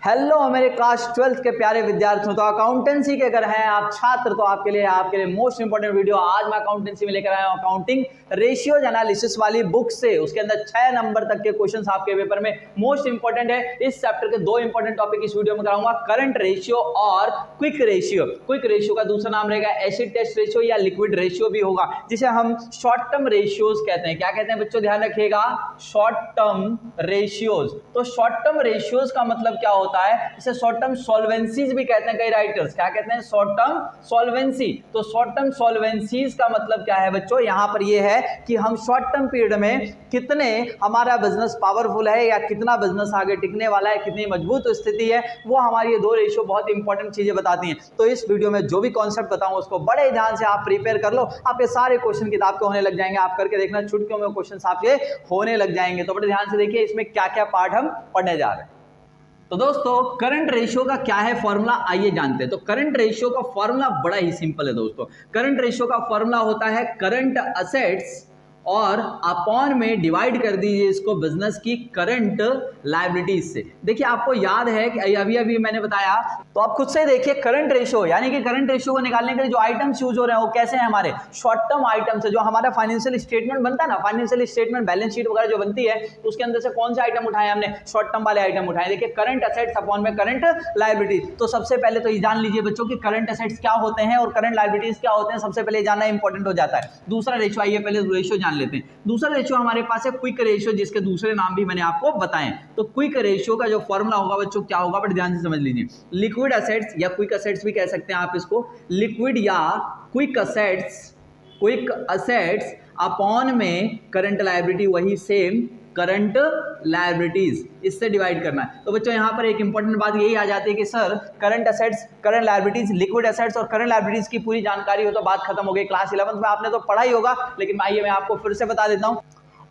Hello मेरे class 12th के प्यारे विद्यार्थियों, तो अकाउंटेंसी के अगर हैं आप छात्र तो आपके लिए मोस्ट इंपोर्टेंट वीडियो आज मैं अकाउंटेंसी में लेकर आया हूं। अकाउंटिंग रेशियोज एनालिसिस वाली बुक से उसके अंदर 6 नंबर तक के क्वेश्चंस आपके पेपर में मोस्ट इंपोर्टेंट है। इस चैप्टर के 2 इंपोर्टेंट टॉपिक इस वीडियो में कराऊंगा, करंट रेशियो और क्विक रेशियो। क्विक रेशियो का दूसरा नाम रहेगा एसिड टेस्ट रेशियो या लिक्विड रेशियो भी होगा, जिसे हम शॉर्ट टर्म रेशियोज कहते हैं। क्या कहते हैं बच्चों, ध्यान रखिएगा, शॉर्ट टर्म रेशियोज। तो शॉर्ट टर्म रेशियोज का मतलब क्या होता है, इसे शॉर्ट टर्म सॉल्वेंसीज भी कहते हैं कई राइटर्स। क्या कहते हैं, शॉर्ट टर्म सॉल्वेंसी। तो शॉर्ट टर्म सॉल्वेंसीज का मतलब क्या है बच्चों, यहां पर यह है कि हम शॉर्ट टर्म पीरियड में कितने हमारा बिजनेस पावरफुल है या कितना बिजनेस आगे टिकने वाला है, कितनी मजबूत स्थिति है, वो हमारी ये 2 रेशियो बहुत इंपॉर्टेंट चीजें बताती हैं। तो इस वीडियो में जो भी कॉन्सेप्ट बताऊं उसको बड़े ध्यान से आप प्रिपेयर कर लो। आपके सारे क्वेश्चन किताब के होने लग जाएंगे, आप करके देखना, छुटकियों में क्वेश्चन आपके होने लग जाएंगे। तो बड़े ध्यान से देखिए इसमें क्या क्या पार्ट हम पढ़ने जा रहे हैं। तो दोस्तों करंट रेशियो का क्या है फॉर्मूला, आइए जानते हैं। तो करंट रेशियो का फॉर्मूला बड़ा ही सिंपल है दोस्तों। करंट रेशियो का फॉर्मूला होता है करंट असेट्स और अपॉन में डिवाइड कर दीजिए इसको बिजनेस की करंट लायबिलिटीज से। देखिए आपको याद है कि अभी मैंने बताया, तो आप खुद से देखिए करंट रेशियो यानी कि करंट रेशियो को निकालने के लिए जो आइटम्स यूज हो रहे हैं वो कैसे हैं, हमारे शॉर्ट टर्म आइटम्स है। जो हमारा फाइनेंशियल स्टेटमेंट बनता है ना, फाइनेंशियल स्टेटमेंट बैलेंस शीट वगैरह जो बनती है, उसके अंदर से कौन से आइटम उठाए हमने, शॉर्ट टर्म वाले आइटम उठाए। देखिए करंट असेट्स अपॉन में करंट लायबिलिटीज। तो सबसे पहले तो ये जान लीजिए बच्चों कि करंट असेट्स क्या होते हैं और करंट लायबिलिटीज क्या होते हैं, सबसे पहले जानना इंपॉर्टेंट हो जाता है। दूसरा रेशियो, आइए पहले रेशियो जान लेते हैं। दूसरा रेशियो हमारे पास है क्विक रेशियो, जिसके दूसरे नाम भी मैंने आपको बताएं। तो क्विक रेशियो का जो फॉर्मूला होगा बच्चों क्या होगा, बड़े ध्यान से समझ लीजिए। लिक्विड असेट्स या क्विक असेट्स भी कह सकते हैं आप इसको, लिक्विड या क्विक असेट्स अपॉन में करंट लायबिलिटी, वही सेम करंट लायबिलिटीज, इससे डिवाइड करना है। तो बच्चों यहाँ पर एक इंपॉर्टेंट बात यही आ जाती है कि sir current assets, current liabilities, liquid assets और करंट लायबिलिटीज की पूरी जानकारी हो तो बात खत्म हो गई। क्लास 11th में आपने तो पढ़ा ही होगा, लेकिन आइए मैं आपको फिर से बता देता हूँ।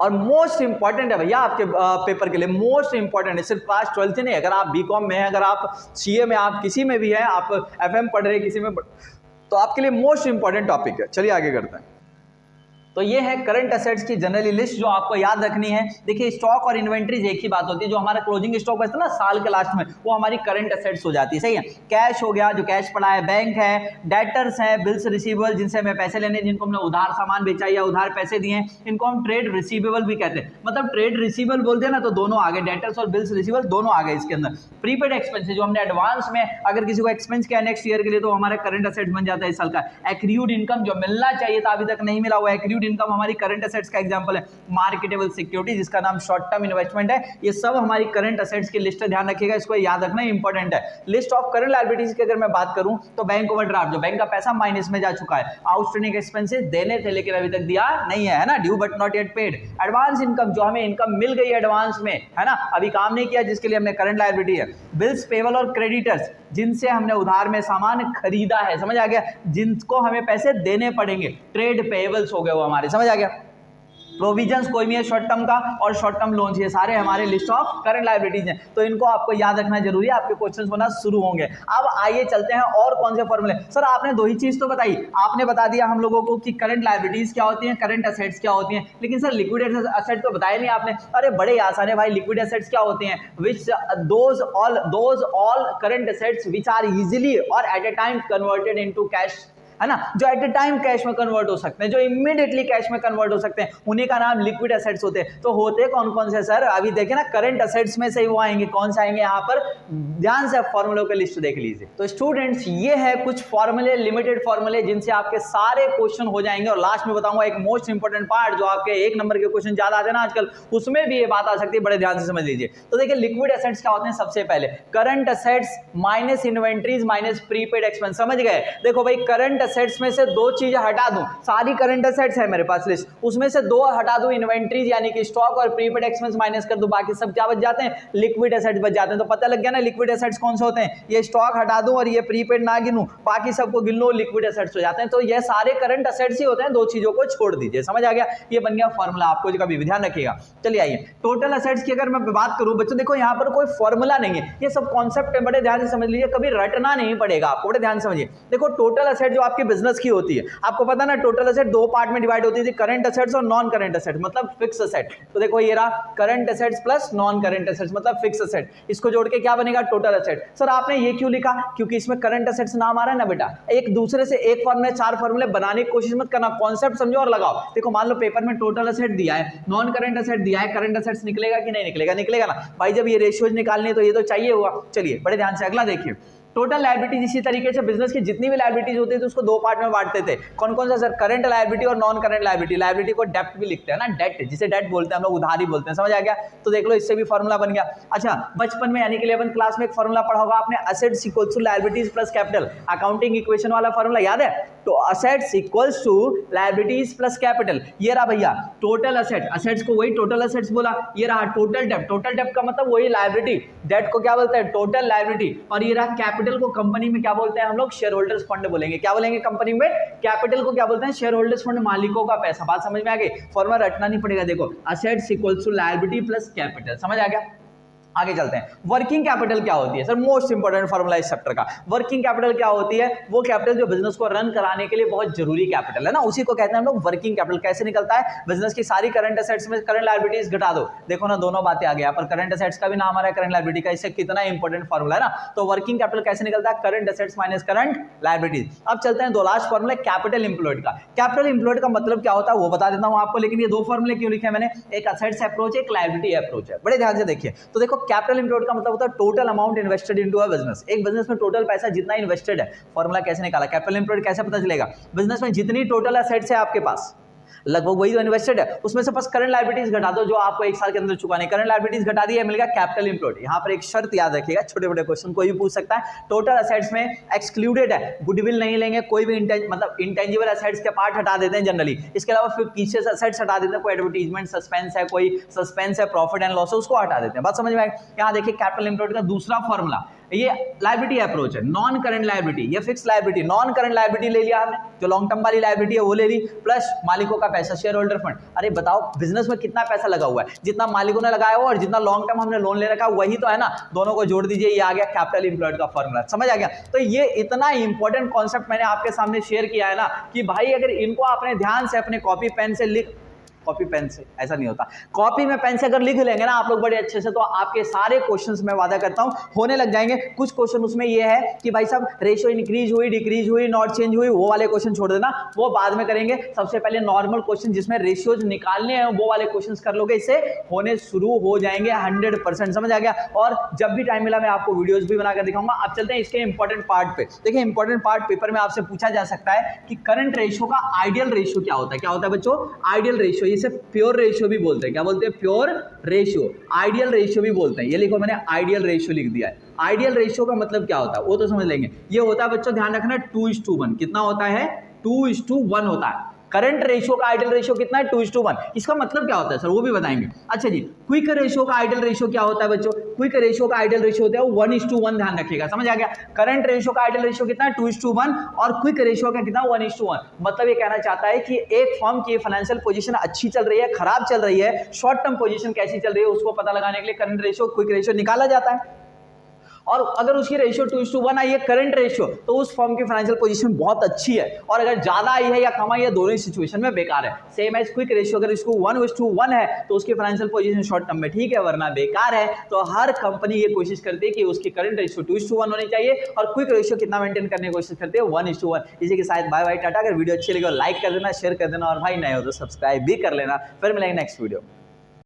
और मोस्ट इंपॉर्टेंट है भैया आपके पेपर के लिए, मोस्ट इंपॉर्टेंट है। सिर्फ क्लास 12th नहीं, अगर आप बीकॉम में हैं, अगर आप सीए में, आप किसी में भी हैं, आप एफएम पढ़ रहे हैं किसी में, तो आपके लिए मोस्ट इंपॉर्टेंट टॉपिक है। चलिए आगे करते हैं। तो ये है करंट असेट्स की जनरली लिस्ट जो आपको याद रखनी है। देखिए स्टॉक और इन्वेंट्रीज एक ही बात होती है। जो हमारा क्लोजिंग स्टॉक बचता है ना साल के लास्ट में, वो हमारी करंट असेट्स हो जाती है, सही है। कैश हो गया, जो कैश पड़ा है, बैंक है, डेटर्स है, बिल्स रिसीवेबल जिनसे हमें पैसे लेने, जिनको हमने उधार सामान बेचा या उधार पैसे दिए, इनको हम ट्रेड रिसीवेबल भी कहते हैं। मतलब ट्रेड रिसीवेबल बोलते हैं ना, तो दोनों आ गए, डेटर्स और बिल्स रिसीवेबल दोनों आ गए इसके अंदर। प्रीपेड एक्सपेंसेस, जो हमने एडवांस में अगर किसी को एक्सपेंस किया नेक्स्ट ईयर के लिए, तो हमारा करंट असेट्स बन जाता है इस साल का। एक्रूड इनकम, जो मिलना चाहिए था अभी तक नहीं मिला, वो एक्रूड इनकम हमारी करंट असेट्स का एग्जांपल है। मार्केटेबल सिक्योरिटी, जिसका नाम शॉर्ट टर्म इन्वेस्टमेंट है, ये सब हमारी करंट असेट्स की लिस्ट है। ध्यान रखिएगा, इसको याद रखना इंपॉर्टेंट है। लिस्ट ऑफ करंट लायबिलिटीज की अगर मैं बात करूं तो बैंक ओवरड्राफ्ट, जो बैंक का पैसा माइनस में जा चुका है। आउटस्टैंडिंग एक्सपेंसेस, देने थे लेकिन अभी तक दिया नहीं है ना, due but not yet paid. Advance income, जो हमें इनकम मिल गई एडवांस में, है ना, अभी काम नहीं किया, जिसके लिए हमने करंट लायबिलिटी है। बिल्स पेबल और क्रेडिटर्स, जिनसे हमने उधार में सामान खरीदा है, समझ आ गया, जिनको हमें पैसे देने पड़ेंगे, ट्रेड पेबल्स हो गए वो हमारे, समझ आ गया। प्रोविजंस कोई भी है शॉर्ट टर्म का, और शॉर्ट टर्म लोन्स, ये सारे हमारे लिस्ट ऑफ करंट लायबिलिटीज हैं। तो इनको आपको याद रखना जरूरी है, आपके क्वेश्चंस होना शुरू होंगे। अब आइए चलते हैं और कौन से फॉर्मूले। सर आपने 2 ही चीज तो बताई, आपने बता दिया हम लोगों को कि करंट लायबिलिटीज क्या होती हैं, करंट असेट्स क्या होती हैं, लेकिन सर लिक्विड असेट तो बताया नहीं आपने। अरे बड़े आसान है भाई, लिक्विड असेट्स क्या होते हैं, which those all current assets which are easily और at a time converted into cash, है ना, जो एट ए टाइम कैश में कन्वर्ट हो सकते हैं, जो इमीडिएटली कैश में कन्वर्ट हो सकते हैं, उन्हीं का नाम लिक्विड असेट्स होते हैं। तो होते कौन कौन से सर, अभी देखें ना, करंट असेट्स में से ही वो आएंगे। कौन से आएंगे यहाँ पर, ध्यान से फॉर्मूलों की लिस्ट देख लीजिए। तो स्टूडेंट्स ये है कुछ फॉर्मूले, लिमिटेड फॉर्मूले, जिनसे आपके सारे क्वेश्चन हो जाएंगे। और लास्ट में बताऊंगा एक मोस्ट इंपोर्टेंट पार्ट, जो आपके 1 नंबर के क्वेश्चन ज्यादा आते हैं ना आजकल, उसमें भी ये बात आ सकती है, बड़े ध्यान से समझ लीजिए। तो देखिए लिक्विड असेट्स क्या होते हैं, सबसे पहले current assets minus inventories minus prepaid expense, समझ गए। देखो भाई करंट असेट्स में से 2 चीजें हटा दूं, सारी करंट असेट्स है मेरे पास लिस्ट, उसमें से 2 हटा दूं, इन्वेंट्रीज यानी कि स्टॉक और प्रीपेड एक्सपेंस माइनस कर दूं, बाकी सब क्या बच जाते हैं, लिक्विड असेट्स बच जाते हैं। तो पता लग गया ना लिक्विड असेट्स कौन से होते हैं, ये स्टॉक हटा दूं और ये प्रीपेड ना गिनूं, बाकी सबको गिन लो, लिक्विड असेट्स हो जाते हैं। तो ये सारे करंट असेट्स ही होते हैं, 2 चीजों को छोड़ दीजिए, समझ आ गया। ये बन गया फॉर्मूला, आपको कभी भी ध्यान रखिएगा। चलिए आइए टोटल असेट्स की अगर मैं बात करूं बच्चों, देखो यहाँ पर कोई फॉर्मूला नहीं है, ये सब कॉन्सेप्ट है, बड़े ध्यान से समझ लीजिए, कभी रटना नहीं पड़ेगा आपको, बड़े ध्यान से समझिए। देखो टोटल असेट जो आपके आपके बिजनेस की होती है। आपको पता ना टोटल एसेट दो पार्ट में डिवाइड होती थी, करंट एसेट्स और नॉन करंट एसेट मतलब फिक्स एसेट। तो देखो ये रहा current assets plus non current assets मतलब फिक्स एसेट, इसको जोड़ के क्या बनेगा टोटल एसेट। सर आपने ये क्यों लिखा, क्योंकि इसमें करंट एसेट्स नाम आ रहा है ना बेटा, एक दूसरे से एक फॉर्मूले चार फॉर्मूले बनाने की कोशिश मत करना, कॉन्सेप्ट समझो और लगाओ। देखो मान लो पेपर में टोटल एसेट दिया है, नॉन करंट एसेट दिया है, करंट एसेट्स निकलेगा कि नहीं निकलेगा, निकलेगा ना भाई, जब ये रेशियोज निकालनी है तो ये तो चाहिए हुआ। चलिए बड़े ध्यान से अगला देखिए, टोटल लायबिलिटीज इसी तरीके से बिजनेस की जितनी भी लायबिलिटीज होती थी उसको दो पार्ट में बांटते थे। कौन कौन सा सर, करंट लायबिलिटी और नॉन करंट लायबिलिटी। लायबिलिटी को डेप्ट भी लिखते हैं ना, डेट, जिसे डेट बोलते हैं हम लोग, उधारी बोलते हैं, समझ आ गया। तो देख लो इससे भी फॉर्मूला बन गया। अच्छा बचपन में यानी कि 11th क्लास में एक फॉर्मूला पढ़ा होगा आपने, assets equals to liabilities plus capital, accounting equation वाला फॉर्मूला याद है। तो assets equals to liabilities plus capital, ये रहा भैया टोटल असेट, असेट्स को वही टोटल असेट्स बोला, ये रहा टोटल डेब्ट, टोटल डेब्ट का मतलब वही लायबिलिटी, डेट को क्या बोलते हैं टोटल लायबिलिटी, और ये रहा कैपिटल को कंपनी में क्या बोलते हैं हम लोग, शेयर होल्डर्स फंड बोलेंगे। क्या बोलेंगे कंपनी में, कैपिटल को क्या बोलते हैं, शेयर होल्डर्स फंड, मालिकों का पैसा। बात समझ में आ गई, फॉर्मूला रटना नहीं पड़ेगा। देखो assets equals to liability plus capital, समझ आ गया। आगे चलते हैं, वर्किंग कैपिटल क्या होती है सर, मोस्ट इंपोर्टेंट फॉर्मूला इस चैप्टर का। वर्किंग कैपिटल क्या होती है, वो कैपिटल जो बिजनेस को रन कराने के लिए बहुत जरूरी कैपिटल है ना, उसी को कहते हैं हम लोग वर्किंग कैपिटल। कैसे निकलता है, बिजनेस की सारी करंट एसेट्स में करंट लायबिलिटीज घटा दो, देखो ना दोनों बातें आ गई, यहाँ पर करंट एसेट्स का भी नाम आ रहा है, करंट लायबिलिटी का, इससे कितना इंपॉर्टेंट फॉर्मूला है ना। तो वर्किंग कैपिटल कैसे निकलता है, current assets minus current liabilities. अब चलते हैं दो लास्ट फॉर्मूला कैपिटल एम्प्लॉयड का। कैपिटल एम्प्लॉयड का मतलब क्या होता है वो बता देता हूं आपको, लेकिन ये दो फॉर्मूले क्यों लिखे मैंने, एक असेट्स अप्रोच एक लायबिलिटी अप्रोच है, बड़े ध्यान से देखिए। तो देखो कैपिटल एम्प्लॉयड का होता है total amount invested into a business, एक बिजनेस में टोटल पैसा जितना इन्वेस्टेड है। फॉर्मूला कैसे निकाला, कैपिटल एम्प्लॉयड कैसे पता चलेगा, बिजनेस में जितनी टोटल एसेट्स है आपके पास लगभग वही तो इन्वेस्टेड है, उसमें से बस करंट लायबिलिटीज घटा दो जो आपको एक साल के अंदर चुकानी है, करंट लायबिलिटीज घटा दी है, मिल गया कैपिटल एम्प्लॉयड। यहां पर एक शर्त याद रखिएगा, छोटे बड़े क्वेश्चन कोई भी पूछ सकता है, टोटल एसेट्स में एक्सक्लूडेड है, गुडविल नहीं लेंगे, कोई भी मतलब इंटेंजिबल एसेट्स के पार्ट हटा देते हैं जनरली, इसके अलावा फिर पीछे से एसेट्स हटा देते हैं, कोई एडवर्टाइजमेंट सस्पेंस है, कोई सस्पेंस है, प्रॉफिट एंड लॉस है, उसको हटा देते हैं। बात समझ में आई। यहां देखिए कैपिटल एम्प्लॉयड का दूसरा फॉर्मूला, ये लायबिलिटी अप्रोच है, नॉन करंट लायबिलिटी, ये fix liability, non current liability ले लिया हमने, जो लॉन्ग टर्म वाली लायबिलिटी है वो ले ली, प्लस मालिकों का पैसा, शेयर होल्डर फंड। अरे बताओ बिजनेस में कितना पैसा लगा हुआ है, जितना मालिकों ने लगाया हुआ और जितना लॉन्ग टर्म हमने लोन ले रखा वही तो है ना, दोनों को जोड़ दीजिए, ये आ गया कैपिटल एम्प्लॉयड का फॉर्मूला, समझ आ गया। तो ये इतना इंपॉर्टेंट कॉन्सेप्ट मैंने आपके सामने शेयर किया है ना, कि भाई अगर इनको आपने ध्यान से अपने कॉपी पेन से लिख, कॉपी पेन से ऐसा नहीं होता, कॉपी में पेन से अगर लिख लेंगे ना आप लोग बड़े अच्छे से, तो आपके सारे क्वेश्चंस में वादा करता हूं होने लग जाएंगे। कुछ क्वेश्चन उसमें ये है कि भाई साहब रेशियो इंक्रीज हुई, डिक्रीज हुई, नॉट चेंज हुई, वो वाले क्वेश्चन छोड़ देना, वो बाद में करेंगे। सबसे पहले नॉर्मल क्वेश्चन जिसमें रेशियोज निकालने हैं वो वाले क्वेश्चन कर लोगे, इससे होने शुरू हो जाएंगे 100%, समझ आ गया। और जब भी टाइम मिला मैं आपको वीडियोस भी बनाकर दिखाऊंगा। अब चलते हैं इसके इंपॉर्टेंट पार्ट पे। देखिए इंपॉर्टेंट पार्ट पेपर में आपसे पूछा जा सकता है कि करंट रेशियो का आइडियल रेशियो क्या होता है। क्या होता है बच्चों, आइडियल रेशियो, इसे प्योर रेशियो भी बोलते हैं। क्या बोलते हैं, प्योर रेशियो, आइडियल रेशियो भी बोलते हैं। ये लिखो मैंने आइडियल रेशियो लिख दिया है। आइडियल रेशियो का मतलब क्या होता है वो तो समझ लेंगे। ये होता है बच्चों ध्यान रखना 2:1, कितना होता है 2:1 होता है। करंट रेशियो का आइडियल रेशियो कितना है 2:1। इसका मतलब क्या होता है सर वो भी बताएंगे। अच्छा जी, क्विक रेशियो का आइडियल रेशियो क्या होता है बच्चों, क्विक रेशियो का आइडियल रेशियो होता है 1:1, ध्यान रखिएगा, समझ आ गया। करंट रेशियो का आइडियल रेशियो कितना है 2:1 और क्विक रेशियो का कितना 1:1। मतलब ये कहना चाहता है कि एक फर्म की फाइनेंशियल पोजीशन अच्छी चल रही है, खराब चल रही है, शॉर्ट टर्म पोजीशन कैसी चल रही है, उसको पता लगाने के लिए करंट रेशियो क्विक रेशियो निकाला जाता है। और अगर उसकी रेशियो 2:1 आई है करंट रेशियो, तो उस फर्म की फाइनेंशियल पोजीशन बहुत अच्छी है। और अगर ज्यादा आई है या कम आई है, दोनों ही सिचुएशन में बेकार है। सेम एज क्विक रेशियो, अगर इसको 1:1 है तो उसकी फाइनेंशियल पोजीशन शॉर्ट टर्म में ठीक है, वरना बेकार है। तो हर कंपनी ये कोशिश करती है कि उसकी करंट रेशियो 2:1 होनी चाहिए और क्विक रेशियो कितना मेंटेन करने की कोशिश करती है 1:1। इसी के साथ बाय बाय टाटा। अगर वीडियो अच्छी लगे लाइक कर देना, शेयर कर देना और भाई नए हो तो सब्सक्राइब भी कर लेना। फिर मिलेंगे नेक्स्ट वीडियो।